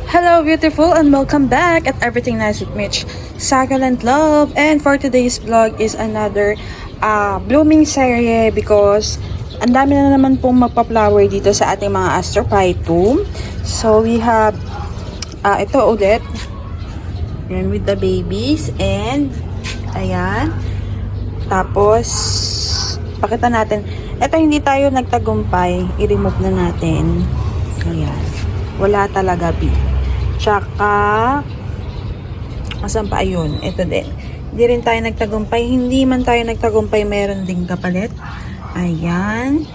Hello beautiful and welcome back at Everything Nice with Mitch, Succulent Love. And for today's vlog is another blooming serie because ang dami na naman pong magpa-flower dito sa ating mga astrophytum. So we have ito ulit yan with the babies and ayan. Tapos pakita natin, ito hindi tayo nagtagumpay, i-remove na natin. Ayan, wala talaga B. Tsaka, asan pa ayun? Ito din. Hindi rin tayo nagtagumpay. Hindi man tayo nagtagumpay, meron ding kapalit. Ayan.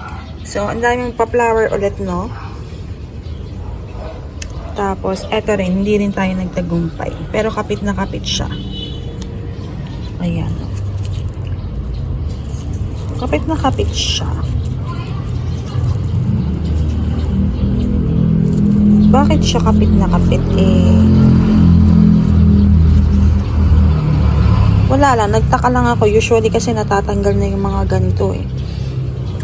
So, ang daming pa-flower ulit, no? Tapos, eto rin. Hindi rin tayo nagtagumpay. Pero kapit na kapit siya. Ayan. Kapit na kapit siya. Bakit siya kapit na kapit wala lang, nagtaka lang ako. Usually kasi natatanggal na yung mga ganito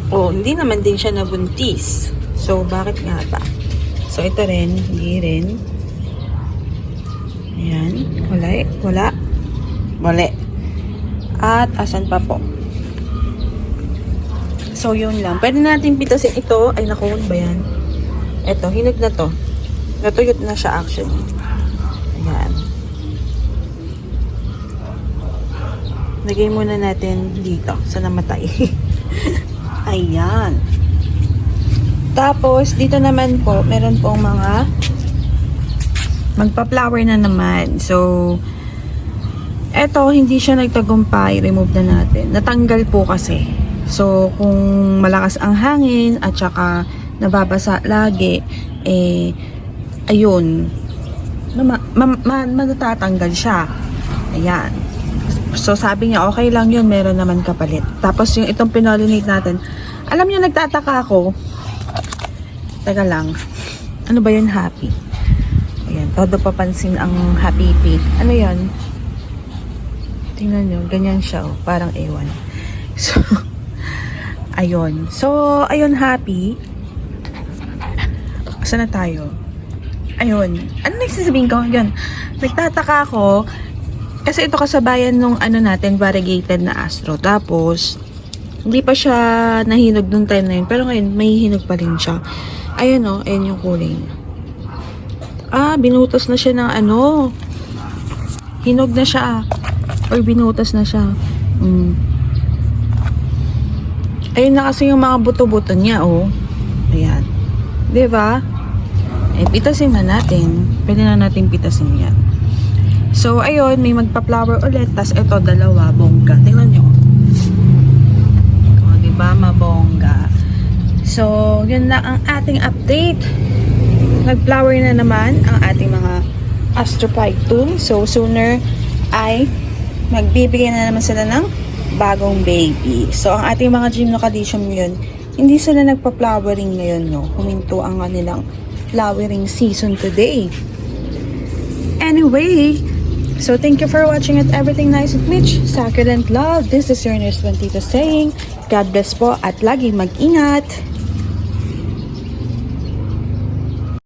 hindi naman din siya nabuntis. So, bakit nga ba? So, ito rin, hindi rin. Ayan, wala. At, asan pa po? So, yun lang. Pwede natin pitasin ito. Ay, naku, ba yan? Ito, hinog na to. Natuyot na siya actually. Ayan. Lagay muna natin dito sa namatay. Ayan. Tapos, dito naman po, meron pong mga magpa-flower na naman. So, eto, hindi siya nagtagumpay. Remove na natin. Natanggal po kasi. So, kung malakas ang hangin at saka nababasa lagi, ayun, matatanggal siya. Ayan. So, sabi niya, okay lang yun, meron naman kapalit. Tapos, yung itong pinolinate natin, alam niyo, nagtataka ako. Teka lang. Ano ba yun, happy? Ayan, todo papansin ang happy pig. Ano yun? Tingnan nyo, ganyan siya, parang ewan. So, ayun. So, ayun, happy. Saan na tayo? Ayun. Ano nagsasabihin ko? Yun. Nagtataka ako. Kasi ito kasabayan nung natin, variegated na astro. Tapos, hindi pa siya nahinog nung time na yun. Pero ngayon, may hinog pa rin siya. Ayun o. Ayun yung kulay. Binutos na siya ng hinog na siya. Or binutos na siya. Ayun na kasi yung mga buto-buto niya, Ayan. Diba? Pitasin na natin. Pwede na natin pitasin yan. So, ayun, may magpa-flower ulit. Tas, ito, dalawa, bongga. Tingnan nyo. Diba? Mabongga. So, yun na ang ating update. Nag-flower na naman ang ating mga astrophytum. So, sooner ay magbibigay na naman sila ng bagong baby. So, ang ating mga gymnocalcium yun, hindi sila nagpa-flowering ngayon, no? Huminto ang kanilang flowering season today. Anyway, so thank you for watching at Everything Nice with Mitch, Succulent Love. This is your nurse Bantito saying, God bless po at laging mag-ingat.